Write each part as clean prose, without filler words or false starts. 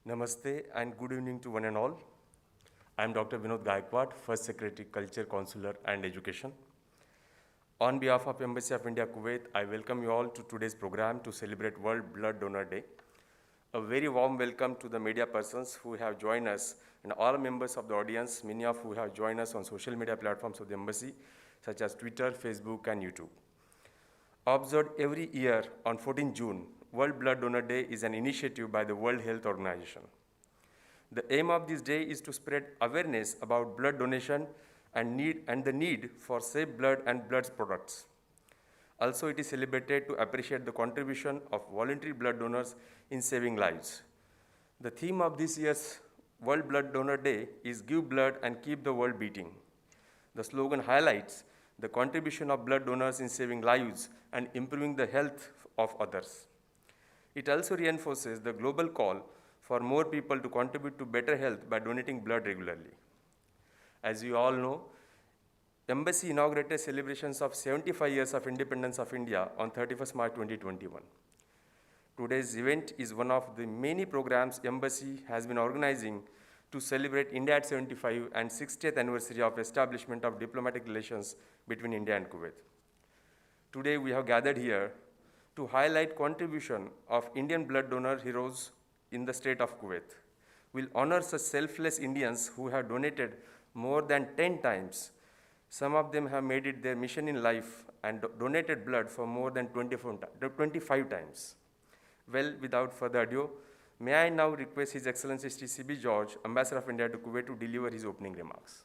Namaste and good evening to one and all. I am Dr. Vinod Gaikwad, First Secretary, Culture, Consular and Education. On behalf of Embassy of India, Kuwait, I welcome you all to today's program to celebrate World Blood Donor Day. A very warm welcome to the media persons who have joined us and all members of the audience, many of who have joined us on social media platforms of the Embassy, such as Twitter, Facebook, and YouTube. Observed every year on 14 June, World Blood Donor Day is an initiative by the World Health Organization. The aim of this day is to spread awareness about blood donation and the need for safe blood and blood products. Also, it is celebrated to appreciate the contribution of voluntary blood donors in saving lives. The theme of this year's World Blood Donor Day is Give Blood and Keep the World Beating. The slogan highlights the contribution of blood donors in saving lives and improving the health of others. It also reinforces the global call for more people to contribute to better health by donating blood regularly. As you all know, Embassy inaugurated celebrations of 75 years of independence of India on 31st March 2021. Today's event is one of the many programs Embassy has been organizing to celebrate India at 75 and 60th anniversary of establishment of diplomatic relations between India and Kuwait. Today we have gathered here to highlight contribution of Indian blood donor heroes in the state of Kuwait. We'll honor such selfless Indians who have donated more than 10 times. Some of them have made it their mission in life and donated blood for more than 25 times. Well, without further ado, may I now request His Excellency Sri C.B. George, Ambassador of India to Kuwait, to deliver his opening remarks.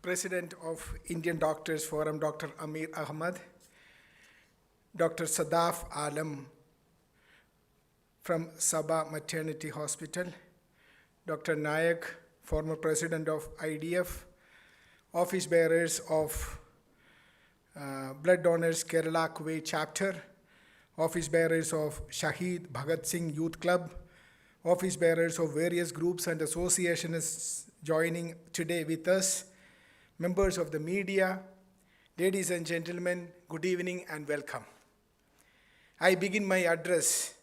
President of Indian Doctors Forum, Dr. Amir Ahmad, Dr. Sadaf Alam from Sabah Maternity Hospital, Dr. Nayak, former President of IDF, office bearers of Blood Donors Kerala Kuwait Chapter, office bearers of Shahid Bhagat Singh Youth Club, office bearers of various groups and associations joining today with us, members of the media, ladies and gentlemen, good evening and welcome. I begin my address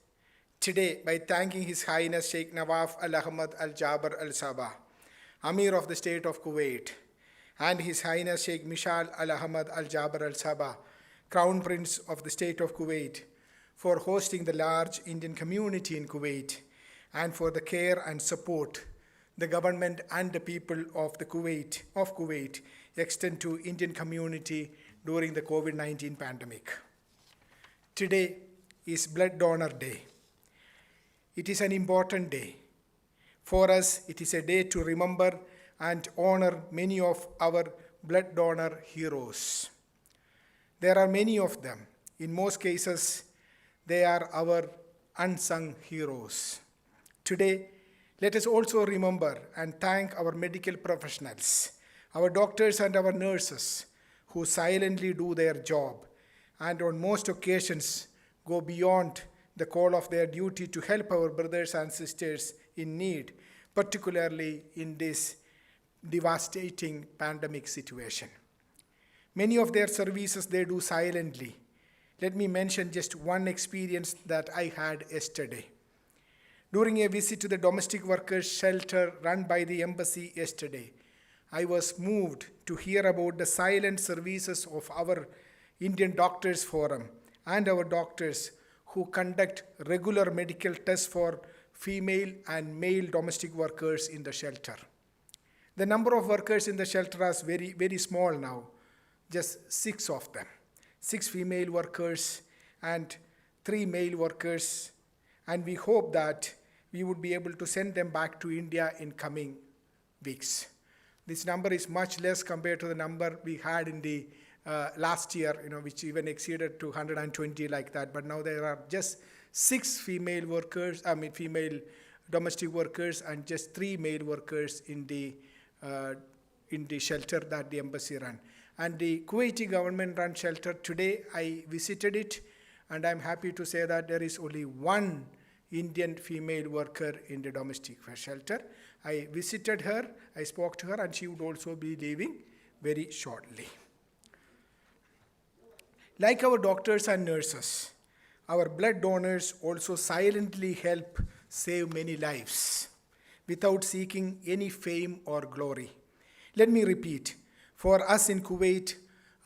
today by thanking His Highness Sheikh Nawaf Al Ahmad Al Jaber Al Sabah, Amir of the State of Kuwait, and His Highness Sheikh Mishal Al Ahmad Al Jaber Al Sabah, Crown Prince of the State of Kuwait, for hosting the large Indian community in Kuwait and for the care and support the government and the people of Kuwait extend to Indian community during the COVID-19 pandemic. Today is Blood Donor Day. It is an important day. For us, it is a day to remember and honor many of our blood donor heroes. There are many of them. In most cases, they are our unsung heroes. Today, let us also remember and thank our medical professionals, our doctors and our nurses who silently do their job and on most occasions go beyond the call of their duty to help our brothers and sisters in need, particularly in this devastating pandemic situation. Many of their services they do silently. Let me mention just one experience that I had yesterday. During a visit to the domestic workers shelter run by the embassy yesterday, I was moved to hear about the silent services of our Indian Doctors Forum and our doctors who conduct regular medical tests for female and male domestic workers in the shelter. The number of workers in the shelter is very, very small now, just 6 of them. 6 female workers and 3 male workers, and we hope that we would be able to send them back to India in coming weeks. This number is much less compared to the number we had in the last year, which even exceeded to 120 like that. But now there are just 6 female domestic workers and just 3 male workers in the shelter that the embassy ran. and the Kuwaiti government-run shelter. Today I visited it, and I'm happy to say that there is only one Indian female worker in the domestic shelter. I visited her, I spoke to her, and she would also be leaving very shortly. Like our doctors and nurses, our blood donors also silently help save many lives without seeking any fame or glory. Let me repeat, for us in Kuwait,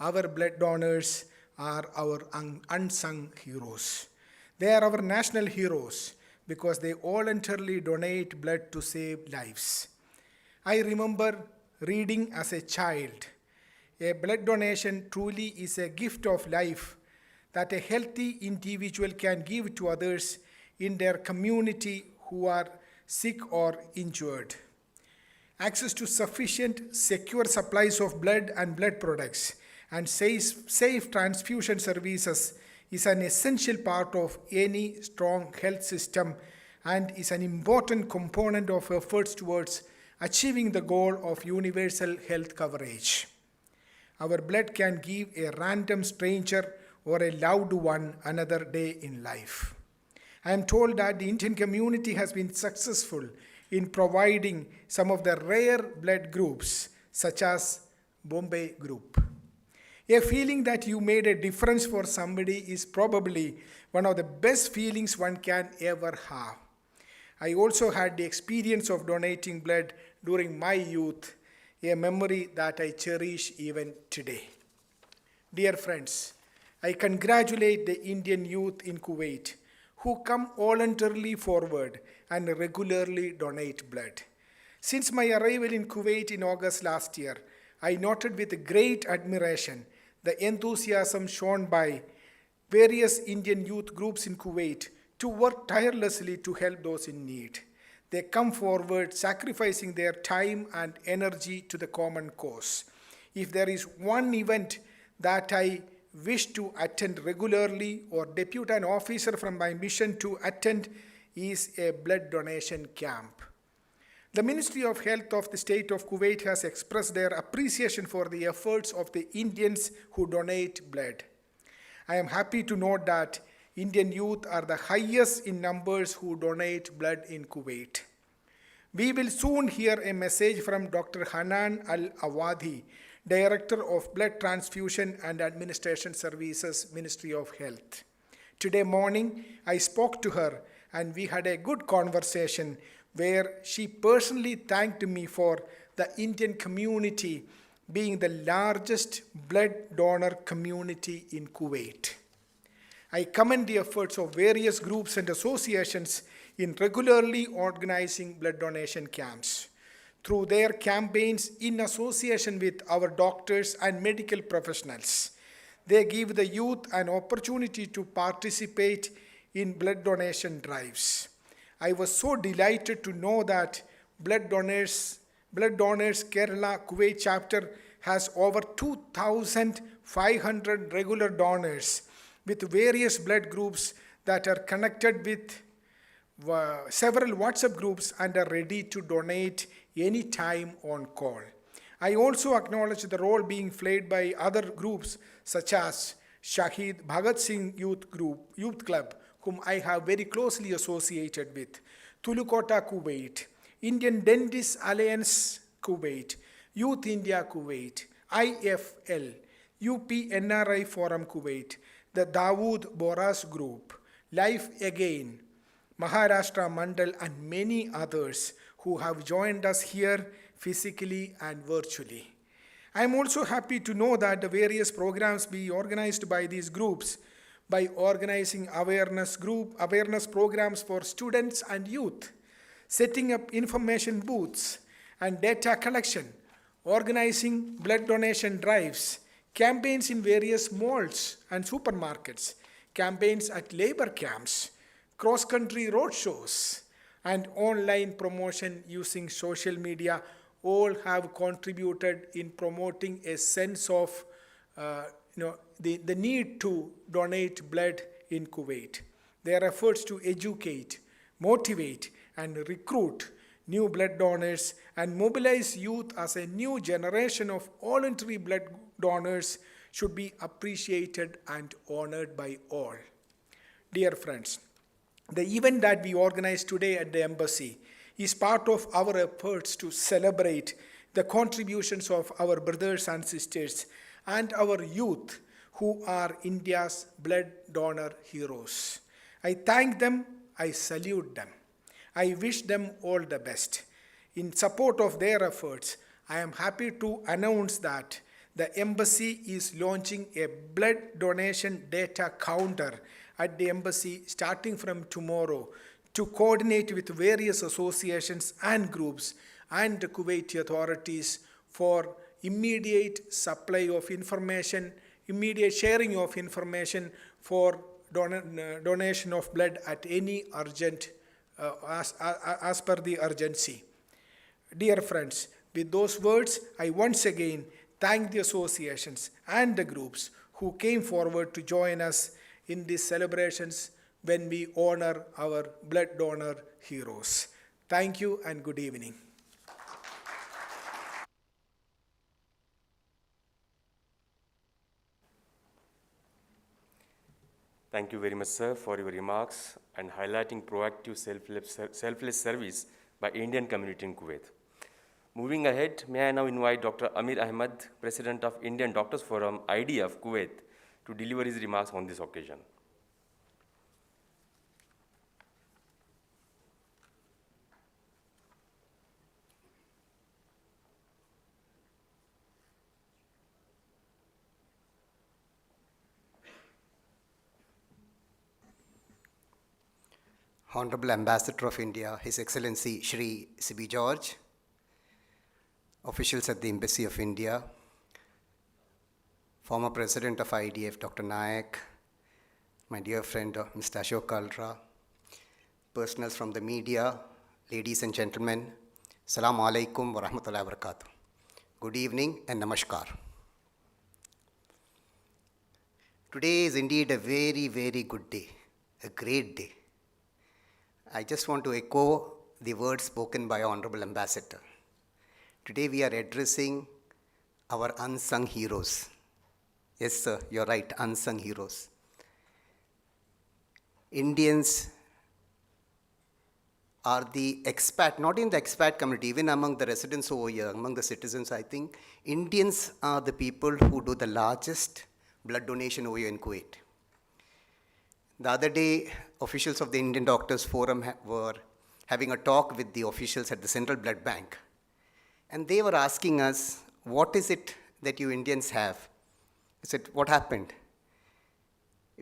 our blood donors are our unsung heroes. They are our national heroes because they voluntarily donate blood to save lives. I remember reading as a child, a blood donation truly is a gift of life that a healthy individual can give to others in their community who are sick or injured. Access to sufficient, secure supplies of blood and blood products and safe transfusion services is an essential part of any strong health system and is an important component of efforts towards achieving the goal of universal health coverage. Our blood can give a random stranger or a loved one another day in life. I am told that the Indian community has been successful in providing some of the rare blood groups, such as Bombay group. A feeling that you made a difference for somebody is probably one of the best feelings one can ever have. I also had the experience of donating blood during my youth, a memory that I cherish even today. Dear friends, I congratulate the Indian youth in Kuwait who come voluntarily forward and regularly donate blood. Since my arrival in Kuwait in August last year, I noted with great admiration the enthusiasm shown by various Indian youth groups in Kuwait to work tirelessly to help those in need. They come forward sacrificing their time and energy to the common cause. If there is one event that I wish to attend regularly or depute an officer from my mission to attend is a blood donation camp. The Ministry of Health of the State of Kuwait has expressed their appreciation for the efforts of the Indians who donate blood. I am happy to note that Indian youth are the highest in numbers who donate blood in Kuwait. We will soon hear a message from Dr. Hanan Al-Awadi, Director of Blood Transfusion and Administration Services, Ministry of Health. Today morning, I spoke to her and we had a good conversation where she personally thanked me for the Indian community being the largest blood donor community in Kuwait. I commend the efforts of various groups and associations in regularly organizing blood donation camps. Through their campaigns in association with our doctors and medical professionals, they give the youth an opportunity to participate in blood donation drives. I was so delighted to know that Blood Donors Kerala Kuwait chapter has over 2,500 regular donors with various blood groups that are connected with several WhatsApp groups and are ready to donate anytime on call. I also acknowledge the role being played by other groups such as Shahid Bhagat Singh Youth Club, whom I have very closely associated with, Tulukota Kuwait, Indian Dentists Alliance Kuwait, Youth India Kuwait, IFL, UP NRI Forum Kuwait, the Dawood Boras Group, Life Again, Maharashtra Mandal, and many others who have joined us here physically and virtually. I am also happy to know that the various programs be organized by these groups by organizing awareness programs for students and youth, setting up information booths and data collection, organizing blood donation drives, campaigns in various malls and supermarkets, campaigns at labor camps, cross-country road shows, and online promotion using social media all have contributed in promoting a sense of the need to donate blood in Kuwait. Their efforts to educate, motivate, and recruit new blood donors, and mobilize youth as a new generation of voluntary blood donors should be appreciated and honored by all. Dear friends, the event that we organize today at the embassy is part of our efforts to celebrate the contributions of our brothers and sisters and our youth who are India's blood donor heroes. I thank them, I salute them. I wish them all the best. In support of their efforts, I am happy to announce that the embassy is launching a blood donation data counter at the embassy starting from tomorrow to coordinate with various associations and groups and the Kuwaiti authorities for immediate supply of information, immediate sharing of information for donation of blood at any urgent, as per the urgency. Dear friends, with those words, I once again thank the associations and the groups who came forward to join us in these celebrations when we honor our blood donor heroes. Thank you and good evening. Thank you very much, sir, for your remarks and highlighting proactive selfless service by Indian community in Kuwait. Moving ahead, may I now invite Dr. Amir Ahmad, President of Indian Doctors Forum, IDF, Kuwait, to deliver his remarks on this occasion. Honorable Ambassador of India, His Excellency Shri C.B. George, officials at the Embassy of India, former President of IDF, Dr. Nayak, my dear friend Mr. Ashok Kalra, personals from the media, ladies and gentlemen, Assalamu alaikum wa rahmatullahi wa barakatuh. Good evening and namaskar. Today is indeed a very, very good day, a great day. I just want to echo the words spoken by Honorable Ambassador. Today we are addressing our unsung heroes. Yes, sir, you're right, unsung heroes. Indians are the expat, not in the expat community, even among the residents over here, among the citizens, I think, Indians are the people who do the largest blood donation over here in Kuwait. The other day, officials of the Indian Doctors Forum were having a talk with the officials at the Central Blood Bank. And they were asking us, what is it that you Indians have? I said, what happened?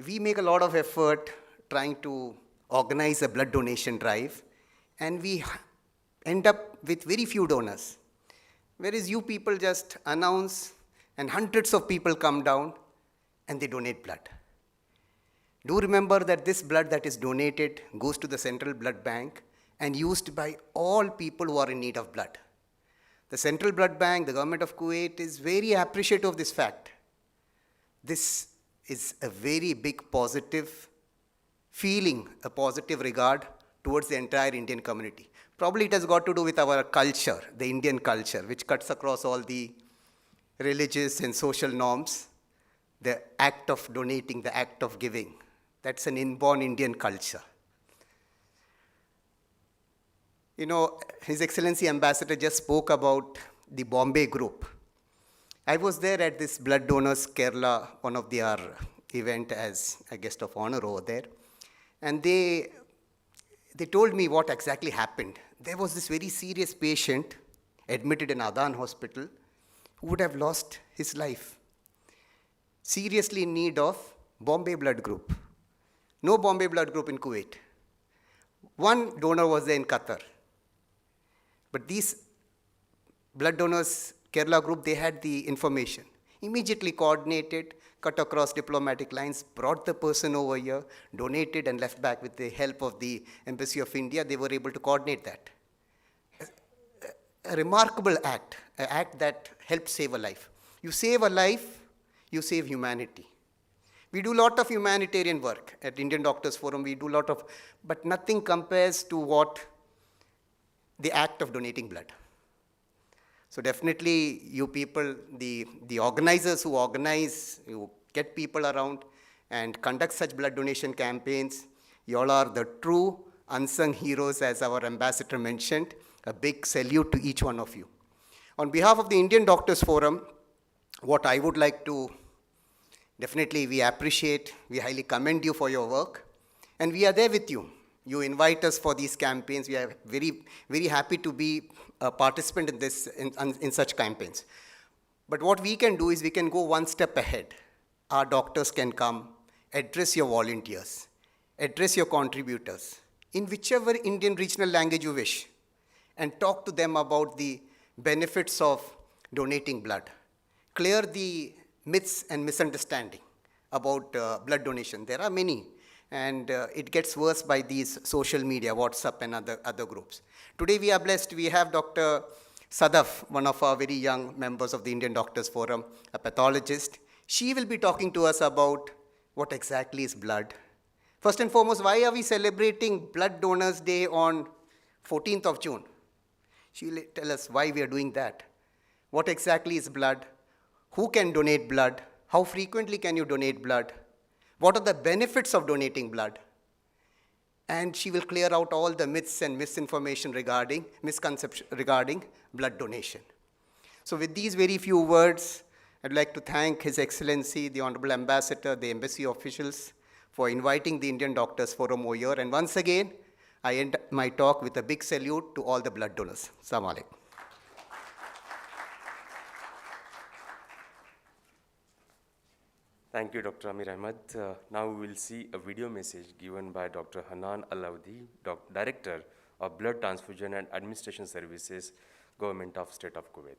We make a lot of effort trying to organize a blood donation drive, and we end up with very few donors. Whereas you people just announce, and hundreds of people come down, and they donate blood. Do remember that this blood that is donated goes to the Central Blood Bank and used by all people who are in need of blood. The Central Blood Bank, the government of Kuwait, is very appreciative of this fact. This is a very big positive feeling, a positive regard towards the entire Indian community. Probably it has got to do with our culture, the Indian culture, which cuts across all the religious and social norms. The act of donating, the act of giving. That's an inborn Indian culture. You know, His Excellency Ambassador just spoke about the Bombay group. I was there at this Blood Donors Kerala, one of their event as a guest of honor over there. And they told me what exactly happened. There was this very serious patient admitted in Adan Hospital who would have lost his life. Seriously in need of Bombay blood group. No Bombay blood group in Kuwait. One donor was there in Qatar. But these blood donors, Kerala group, they had the information. Immediately coordinated, cut across diplomatic lines, brought the person over here, donated and left back with the help of the Embassy of India. They were able to coordinate that. A remarkable act, an act that helped save a life. You save a life, you save humanity. We do a lot of humanitarian work at Indian Doctors Forum. We do a lot of, but nothing compares to what the act of donating blood. So definitely you people, the organizers who organize, who get people around and conduct such blood donation campaigns, you all are the true unsung heroes, as our ambassador mentioned. A big salute to each one of you. On behalf of the Indian Doctors Forum, what I would like to, definitely we appreciate, we highly commend you for your work, and we are there with you. You invite us for these campaigns. We are very, very happy to be a participant in this, in such campaigns. But what we can do is we can go one step ahead. Our doctors can come, address your volunteers, address your contributors in whichever Indian regional language you wish, and talk to them about the benefits of donating blood. Clear the myths and misunderstanding about blood donation. There are many, and it gets worse by these social media, WhatsApp and other groups. Today we are blessed. We have Dr. Sadaf, one of our very young members of the Indian Doctors Forum, a pathologist. She will be talking to us about what exactly is blood. First and foremost, why are we celebrating Blood Donors Day on 14th of June? She will tell us why we are doing that. What exactly is blood? Who can donate blood? How frequently can you donate blood? What are the benefits of donating blood? And she will clear out all the myths and misinformation regarding, misconception regarding blood donation. So with these very few words, I'd like to thank His Excellency, the Honorable Ambassador, the embassy officials for inviting the Indian Doctors Forum over here. And once again, I end my talk with a big salute to all the blood donors. Assalamu alaikum. Thank you, Dr. Amir Ahmed. Now we will see a video message given by Dr. Hanan Alaudi, Director of Blood Transfusion and Administration Services, Government of State of Kuwait.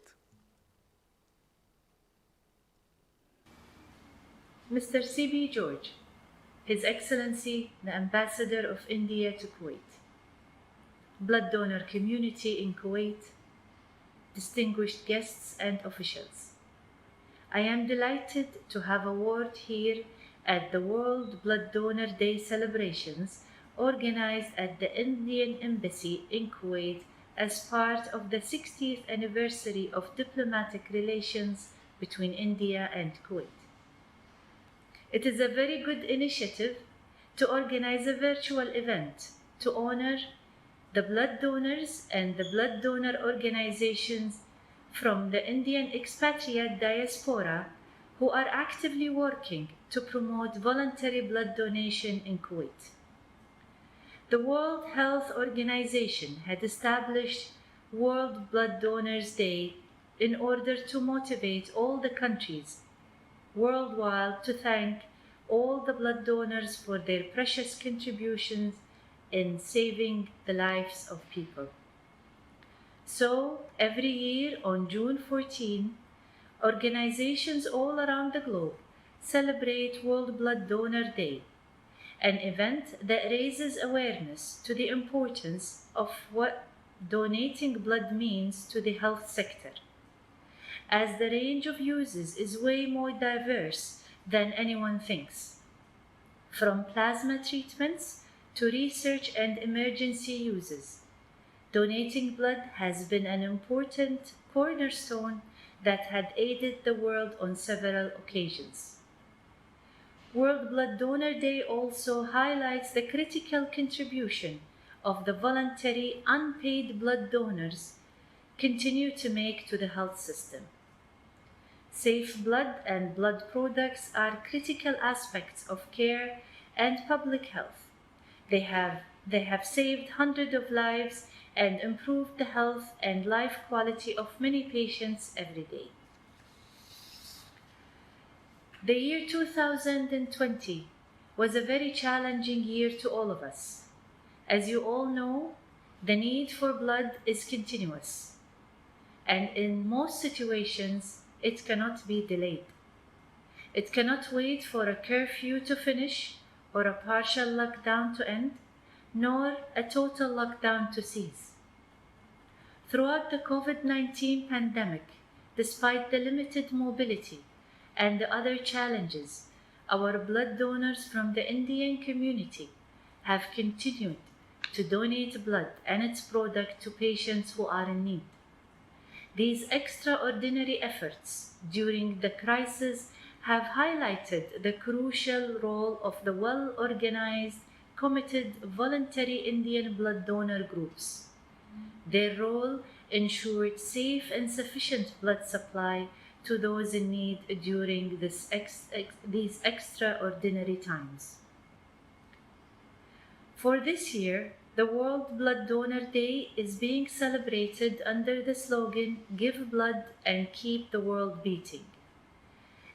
Mr. C.B. George, His Excellency, the Ambassador of India to Kuwait, blood donor community in Kuwait, distinguished guests and officials. I am delighted to have a word here at the World Blood Donor Day celebrations organized at the Indian Embassy in Kuwait as part of the 60th anniversary of diplomatic relations between India and Kuwait. It is a very good initiative to organize a virtual event to honor the blood donors and the blood donor organizations from the Indian expatriate diaspora who are actively working to promote voluntary blood donation in Kuwait. The World Health Organization had established World Blood Donors Day in order to motivate all the countries worldwide to thank all the blood donors for their precious contributions in saving the lives of people. So, every year on June 14, organizations all around the globe celebrate World Blood Donor Day, an event that raises awareness to the importance of what donating blood means to the health sector, as the range of uses is way more diverse than anyone thinks. From plasma treatments to research and emergency uses, donating blood has been an important cornerstone that had aided the world on several occasions. World Blood Donor Day also highlights the critical contribution of the voluntary unpaid blood donors continue to make to the health system. Safe blood and blood products are critical aspects of care and public health. They have saved hundreds of lives and improved the health and life quality of many patients every day. The year 2020 was a very challenging year to all of us. As you all know, the need for blood is continuous, and in most situations, it cannot be delayed. It cannot wait for a curfew to finish or a partial lockdown to end, nor a total lockdown to cease. Throughout the COVID-19 pandemic, despite the limited mobility and the other challenges, our blood donors from the Indian community have continued to donate blood and its product to patients who are in need. These extraordinary efforts during the crisis have highlighted the crucial role of the well-organized, committed, voluntary Indian blood donor groups. Their role ensured safe and sufficient blood supply to those in need during these extraordinary times. For this year, the World Blood Donor Day is being celebrated under the slogan, "Give blood and keep the world beating."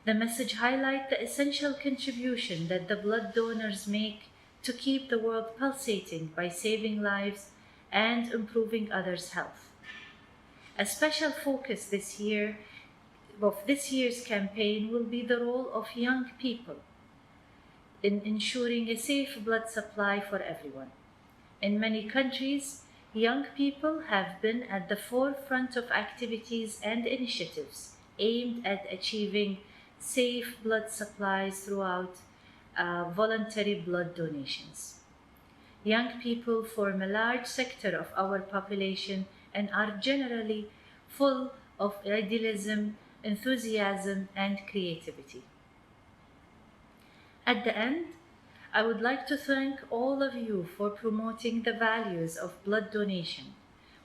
The message highlights the essential contribution that the blood donors make to keep the world pulsating by saving lives and improving others' health. A special focus this year's campaign will be the role of young people in ensuring a safe blood supply for everyone. In many countries, young people have been at the forefront of activities and initiatives aimed at achieving safe blood supplies throughout voluntary blood donations. Young people form a large sector of our population and are generally full of idealism, enthusiasm, and creativity. At the end, I would like to thank all of you for promoting the values of blood donation,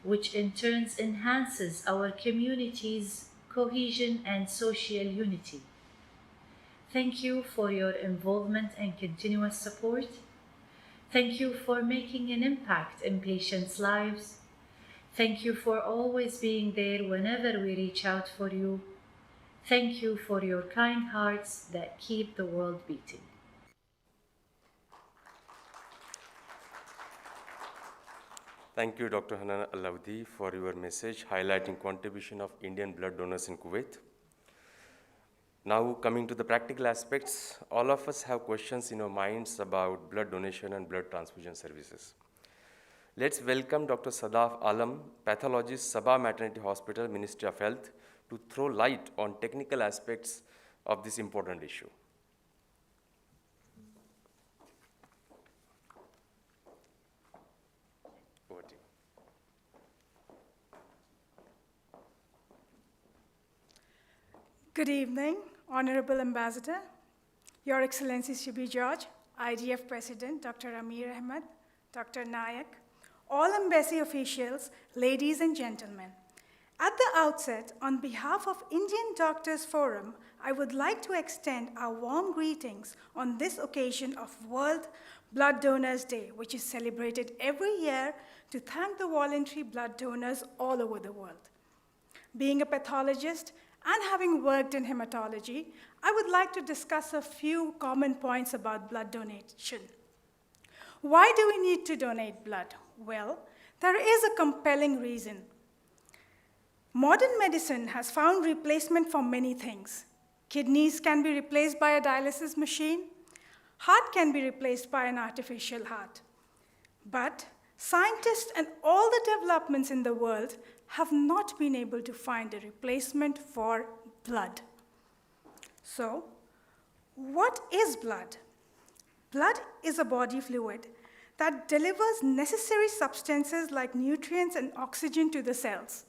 which in turn enhances our community's cohesion and social unity. Thank you for your involvement and continuous support. Thank you for making an impact in patients' lives. Thank you for always being there whenever we reach out for you. Thank you for your kind hearts that keep the world beating. Thank you, Dr. Hanan Alaoudi, for your message highlighting contribution of Indian blood donors in Kuwait. Now, coming to the practical aspects, all of us have questions in our minds about blood donation and blood transfusion services. Let's welcome Dr. Sadaf Alam, pathologist, Sabah Maternity Hospital, Ministry of Health, to throw light on technical aspects of this important issue. Over to you. Good evening, Honorable Ambassador, Your Excellency Shibi George, IDF President Dr. Amir Ahmed, Dr. Nayak, all embassy officials, ladies and gentlemen. At the outset, on behalf of Indian Doctors Forum, I would like to extend our warm greetings on this occasion of World Blood Donors Day, which is celebrated every year to thank the voluntary blood donors all over the world. Being a pathologist and having worked in hematology, I would like to discuss a few common points about blood donation. Why do we need to donate blood? Well, there is a compelling reason. Modern medicine has found replacement for many things. Kidneys can be replaced by a dialysis machine. Heart can be replaced by an artificial heart. But scientists and all the developments in the world have not been able to find a replacement for blood. So, what is blood? Blood is a body fluid that delivers necessary substances like nutrients and oxygen to the cells.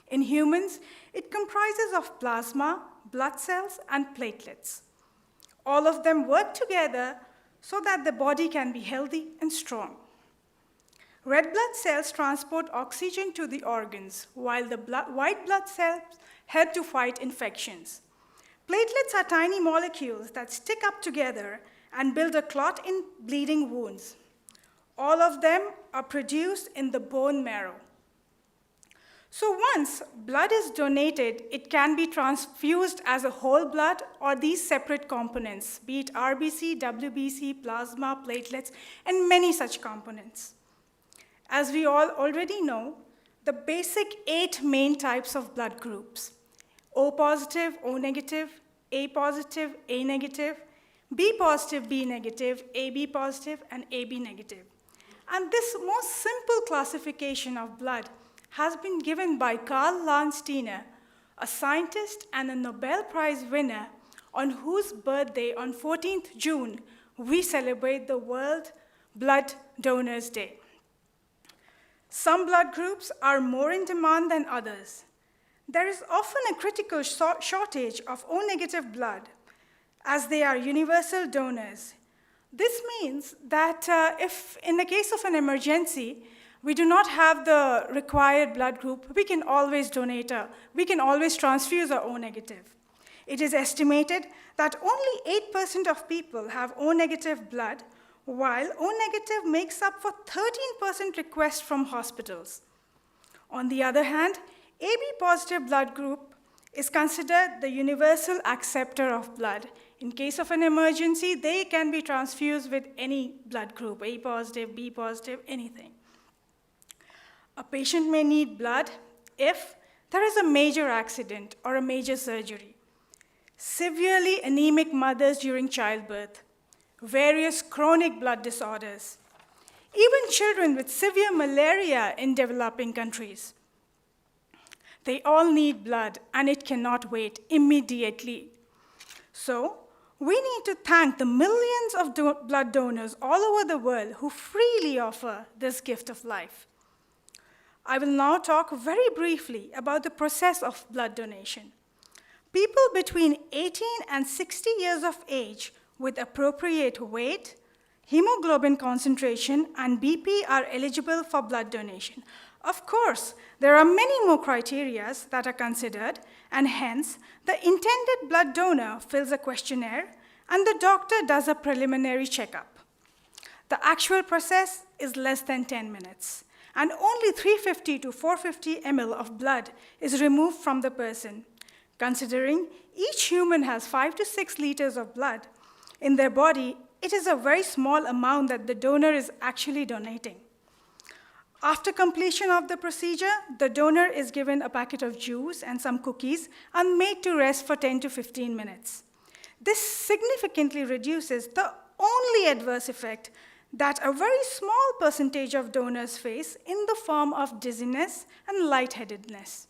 In humans, it comprises of plasma, blood cells, and platelets. All of them work together so that the body can be healthy and strong. Red blood cells transport oxygen to the organs, while the white blood cells help to fight infections. Platelets are tiny molecules that stick up together and build a clot in bleeding wounds. All of them are produced in the bone marrow. So once blood is donated, it can be transfused as a whole blood or these separate components, be it RBC, WBC, plasma, platelets, and many such components. As we all already know, the basic 8 main types of blood groups: O positive, O negative, A positive, A negative, B positive, B negative, AB positive, and AB negative. And this most simple classification of blood has been given by Karl Landsteiner, a scientist and a Nobel Prize winner on whose birthday on 14th June we celebrate the World Blood Donors Day. Some blood groups are more in demand than others. There is often a critical shortage of O-negative blood, as they are universal donors. This means that if in the case of an emergency, we do not have the required blood group, we can always transfuse our O-negative. It is estimated that only 8% of people have O-negative blood, while O-negative makes up for 13% requests from hospitals. On the other hand, AB-positive blood group is considered the universal acceptor of blood. In case of an emergency, they can be transfused with any blood group, A positive, B positive, anything. A patient may need blood if there is a major accident or a major surgery, severely anemic mothers during childbirth, various chronic blood disorders, even children with severe malaria in developing countries. They all need blood, and it cannot wait immediately. So, we need to thank the millions of blood donors all over the world who freely offer this gift of life. I will now talk very briefly about the process of blood donation. People between 18 and 60 years of age with appropriate weight, hemoglobin concentration, and BP are eligible for blood donation. Of course, there are many more criteria that are considered, and hence, the intended blood donor fills a questionnaire, and the doctor does a preliminary checkup. The actual process is less than 10 minutes, and only 350 to 450 ml of blood is removed from the person. Considering each human has 5 to 6 liters of blood in their body, it is a very small amount that the donor is actually donating. After completion of the procedure, the donor is given a packet of juice and some cookies and made to rest for 10 to 15 minutes. This significantly reduces the only adverse effect that a very small percentage of donors face in the form of dizziness and lightheadedness.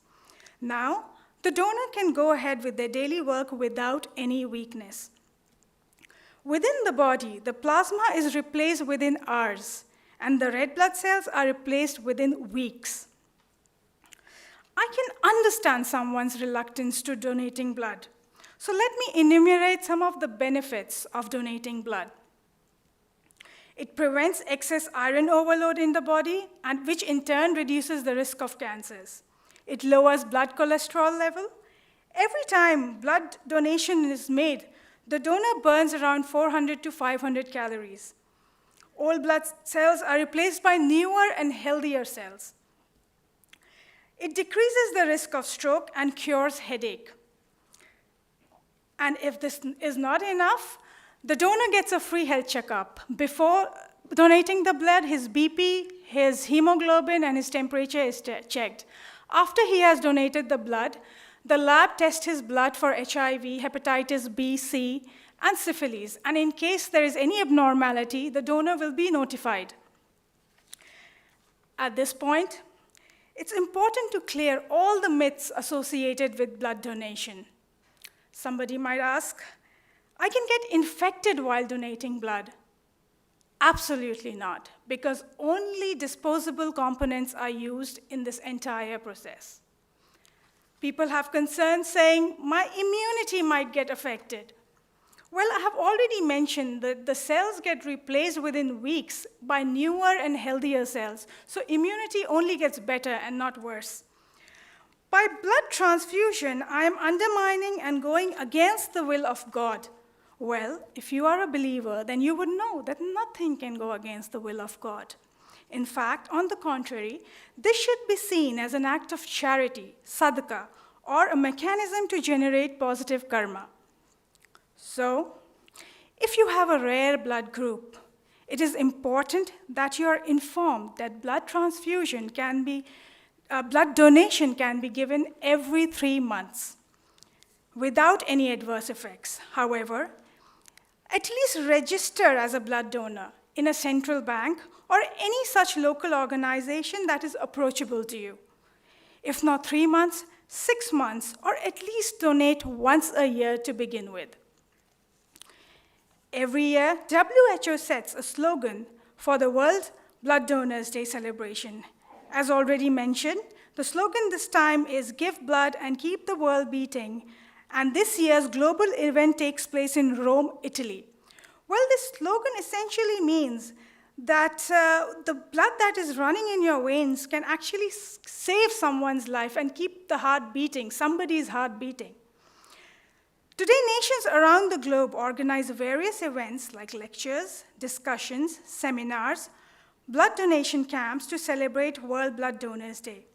Now, the donor can go ahead with their daily work without any weakness. Within the body, the plasma is replaced within hours, and the red blood cells are replaced within weeks. I can understand someone's reluctance to donating blood. So let me enumerate some of the benefits of donating blood. It prevents excess iron overload in the body, and which in turn reduces the risk of cancers. It lowers blood cholesterol level. Every time blood donation is made, the donor burns around 400 to 500 calories. Old blood cells are replaced by newer and healthier cells. It decreases the risk of stroke and cures headache. And if this is not enough, the donor gets a free health checkup. Before donating the blood, his BP, his hemoglobin, and his temperature is checked. After he has donated the blood, the lab tests his blood for HIV, hepatitis B, C, and syphilis. And in case there is any abnormality, the donor will be notified. At this point, it's important to clear all the myths associated with blood donation. Somebody might ask, I can get infected while donating blood. Absolutely not, because only disposable components are used in this entire process. People have concerns saying, my immunity might get affected. Well, I have already mentioned that the cells get replaced within weeks by newer and healthier cells, so immunity only gets better and not worse. By blood transfusion, I am undermining and going against the will of God. Well, if you are a believer, then you would know that nothing can go against the will of God. In fact, on the contrary, this should be seen as an act of charity, sadaqah, or a mechanism to generate positive karma. So, if you have a rare blood group, it is important that you are informed that blood donation can be given every 3 months without any adverse effects. However, at least register as a blood donor in a central bank or any such local organization that is approachable to you. If not 3 months, 6 months, or at least donate once a year to begin with. Every year, WHO sets a slogan for the World Blood Donors Day celebration. As already mentioned, the slogan this time is Give Blood and Keep the World Beating, and this year's global event takes place in Rome, Italy. Well, this slogan essentially means that the blood that is running in your veins can actually save someone's life and keep the heart beating, somebody's heart beating. Today, nations around the globe organize various events like lectures, discussions, seminars, blood donation camps to celebrate World Blood Donors Day.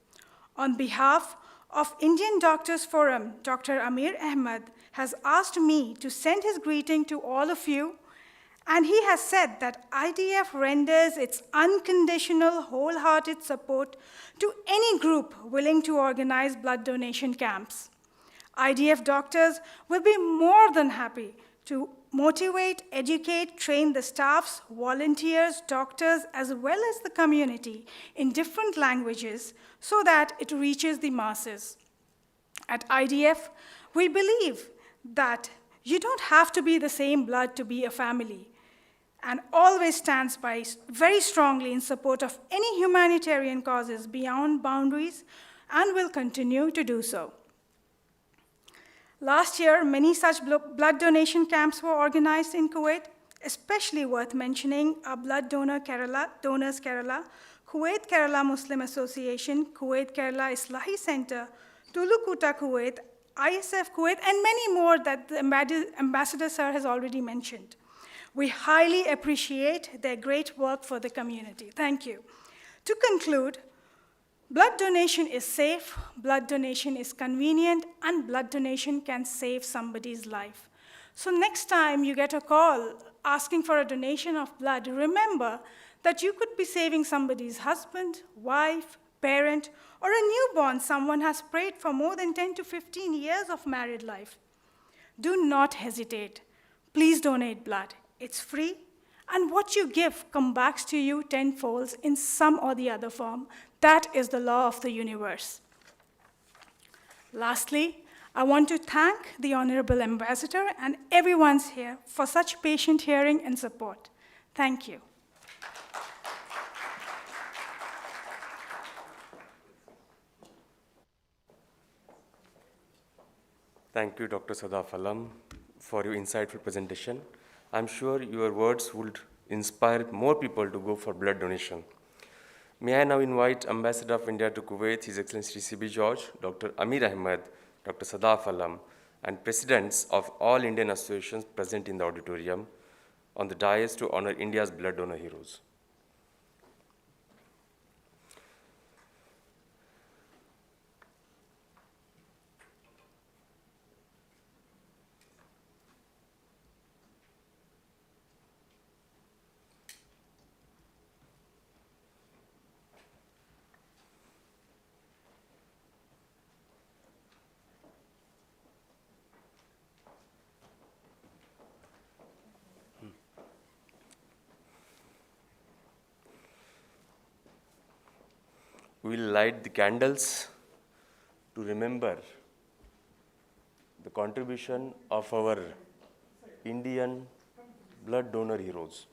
On behalf of Indian Doctors Forum, Dr. Amir Ahmed has asked me to send his greeting to all of you, and he has said that IDF renders its unconditional, wholehearted support to any group willing to organize blood donation camps. IDF doctors will be more than happy to motivate, educate, train the staffs, volunteers, doctors, as well as the community in different languages so that it reaches the masses. At IDF, we believe that you don't have to be the same blood to be a family, and always stands by very strongly in support of any humanitarian causes beyond boundaries and will continue to do so. Last year, many such blood donation camps were organized in Kuwait, especially worth mentioning are Blood Donors Kerala, Kuwait Kerala Muslim Association, Kuwait Kerala Islahi Center, Tulukuta Kuwait, ISF Kuwait, and many more that the Ambassador Sir has already mentioned. We highly appreciate their great work for the community. Thank you. To conclude, blood donation is safe, blood donation is convenient, and blood donation can save somebody's life. So next time you get a call asking for a donation of blood, remember that you could be saving somebody's husband, wife, parent, or a newborn someone has prayed for more than 10 to 15 years of married life. Do not hesitate. Please donate blood. It's free, and what you give comes back to you tenfold in some or the other form. That is the law of the universe. Lastly, I want to thank the Honorable Ambassador and everyone here for such patient hearing and support. Thank you. Thank you, Dr. Sadaf Alam, for your insightful presentation. I'm sure your words would inspire more people to go for blood donation. May I now invite Ambassador of India to Kuwait, His Excellency C.B. George, Dr. Amir Ahmed, Dr. Sadaf Alam, and presidents of all Indian associations present in the auditorium on the dais to honor India's blood donor heroes. We will light the candles to remember the contribution of our Indian blood donor heroes.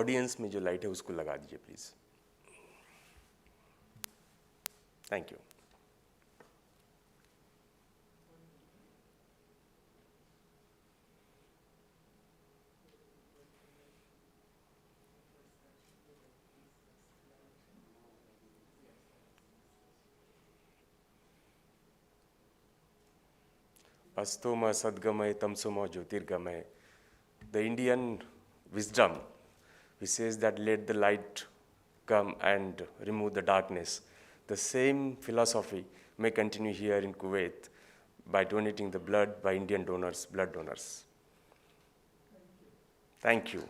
Audience में जो light है उसको लगा दीजिए please. Thank you. Astoma Sadgamay Tamsoma Jyotirgamay. The Indian wisdom, which says that let the light come and remove the darkness. The same philosophy may continue here in Kuwait by donating the blood by Indian donors, blood donors. Thank you.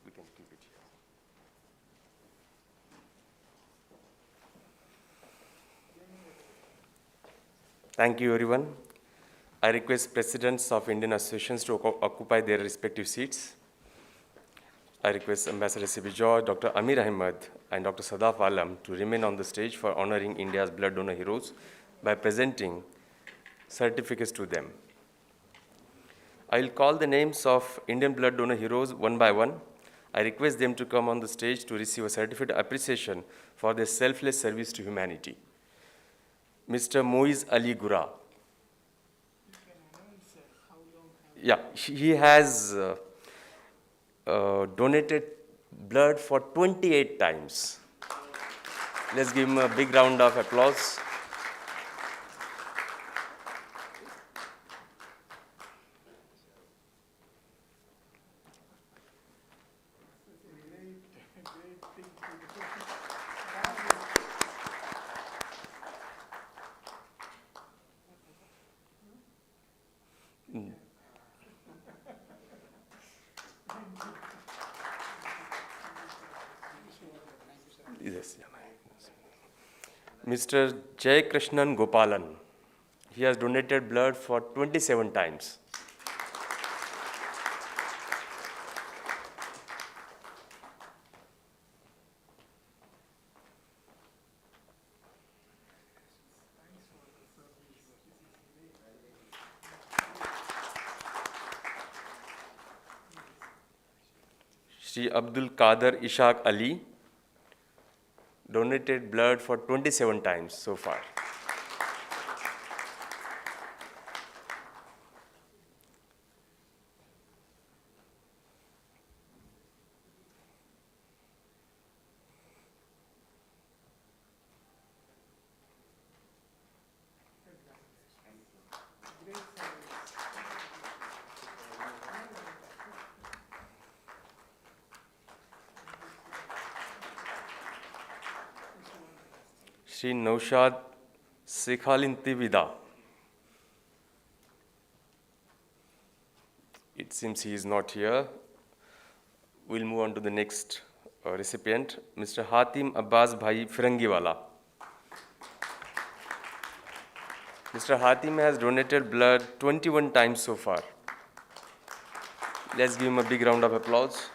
We can keep it here. Thank you, everyone. I request presidents of Indian associations to occupy their respective seats. I request Ambassador C.B. George, Dr. Amir Ahmed, and Dr. Sadaf Alam to remain on the stage for honoring India's blood donor heroes by presenting certificates to them. I will call the names of Indian blood donor heroes one by one. I request them to come on the stage to receive a certificate of appreciation for their selfless service to humanity. Mr. Moiz Ali Gura. Yeah, he has donated blood for 28 times. Let's give him a big round of applause. Yes, yeah. Mr. Jay Krishnan Gopalan. He has donated blood for 27 times. Shri Abdul Qadir Ishaq Ali donated blood for 27 times so far. Shri Naushad Sekhalintivida. It seems he is not here. We'll move on to the next recipient, Mr. Hatim Abbas Bhai Firangiwala. Mr. Hatim has donated blood 21 times so far. Let's give him a big round of applause.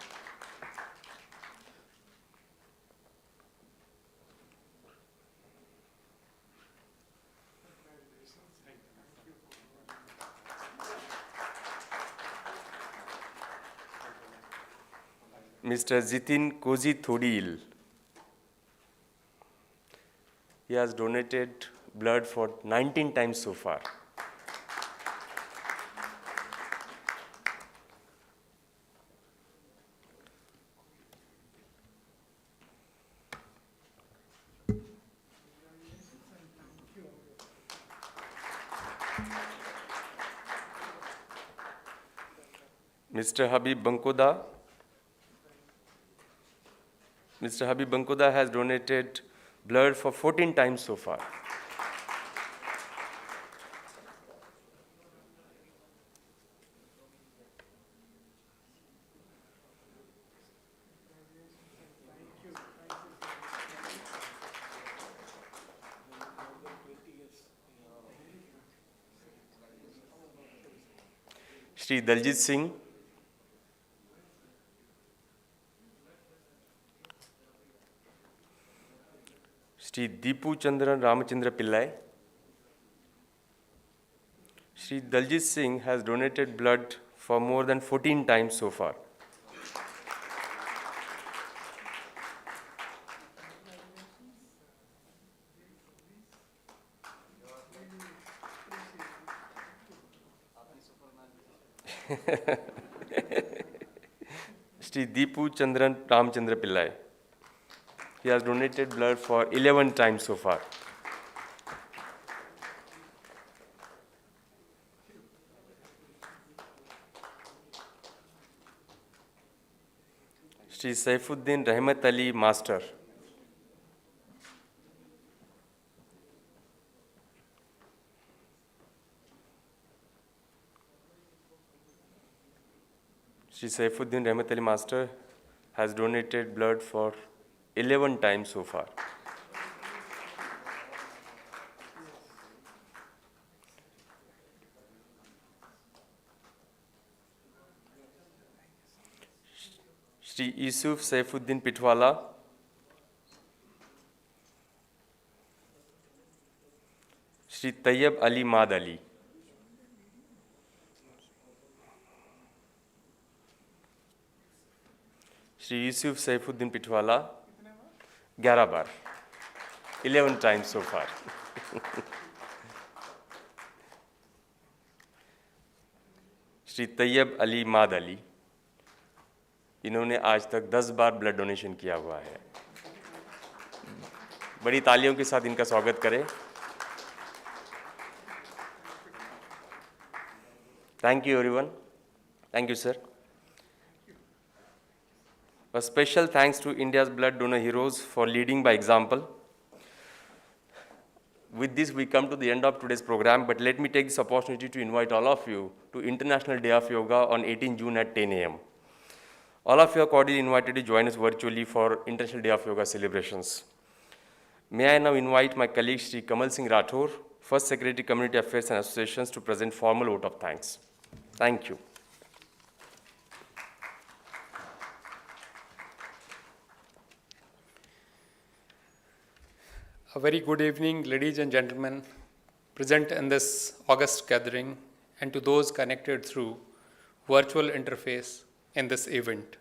Mr. Jitin Koji Thodil. He has donated blood for 19 times so far. Mr. Habib Bankoda. Mr. Habib Bankoda has donated blood for 14 times so far. Shri Daljit Singh. Shri Deepu Chandran Ramachandra Pillai. Shri Daljit Singh has donated blood for more than 14 times so far. Shri Deepu Chandran Ramchandra Pillai. He has donated blood for 11 times so far. Shri Saifuddin Rahmat Ali Master. Shri Saifuddin Rahmat Ali Master has donated blood for 11 times so far. Shri Yusuf Saifuddin Pitwala. Shri Tayyab Ali Mad Ali. Shri Yusuf Saifuddin Pitwala, 11 बार, 11 times so far. Shri Taiyab Ali Maad Ali, इन्होंने आज तक 10 बार blood donation किया हुआ है. बड़ी तालियों के साथ इनका स्वागत करें. Thank you everyone. Thank you sir. A special thanks to India's blood donor heroes for leading by example. With this, we come to the end of today's program, but let me take this opportunity to invite all of you to International Day of Yoga on 18 June at 10 a.m. All of you are cordially invited to join us virtually for International Day of Yoga celebrations. May I now invite my colleague Shri Kamal Singh Rathore, First Secretary Community Affairs and Associations, to present formal vote of thanks. Thank you. A very good evening, ladies and gentlemen, present in this August gathering, and to those connected through virtual interface in this event.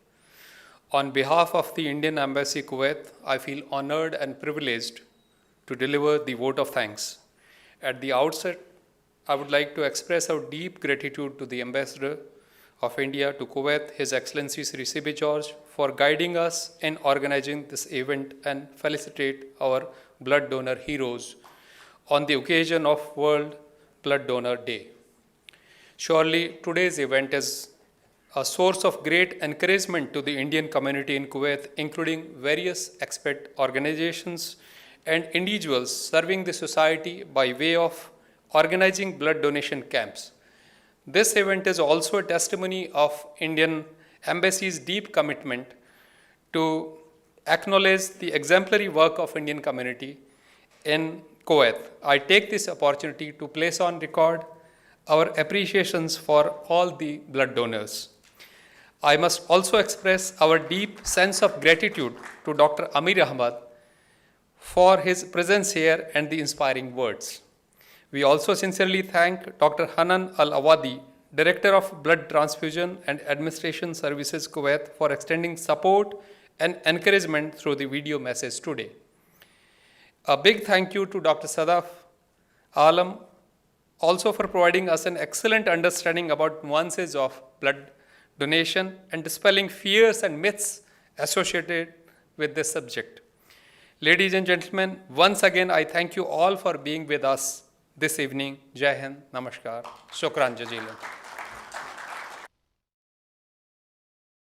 On behalf of the Indian Embassy Kuwait, I feel honored and privileged to deliver the vote of thanks. At the outset, I would like to express our deep gratitude to the Ambassador of India to Kuwait, His Excellency Sri C.B. George, for guiding us in organizing this event and felicitate our blood donor heroes on the occasion of World Blood Donor Day. Surely today's event is a source of great encouragement to the Indian community in Kuwait, including various expert organizations and individuals serving the society by way of organizing blood donation camps. This event is also a testimony of Indian Embassy's deep commitment to acknowledge the exemplary work of Indian community in Kuwait. I take this opportunity to place on record our appreciations for all the blood donors. I must also express our deep sense of gratitude to Dr. Amir Ahmad for his presence here and the inspiring words. We also sincerely thank Dr. Hanan Al-Awadi, Director of Blood Transfusion and Administration Services Kuwait, for extending support and encouragement through the video message today. A big thank you to Dr. Sadaf Alam also for providing us an excellent understanding about nuances of blood donation and dispelling fears and myths associated with this subject. Ladies and gentlemen, once again, I thank you all for being with us this evening. Jai Hind, Namaskar, Shukran Jazilan.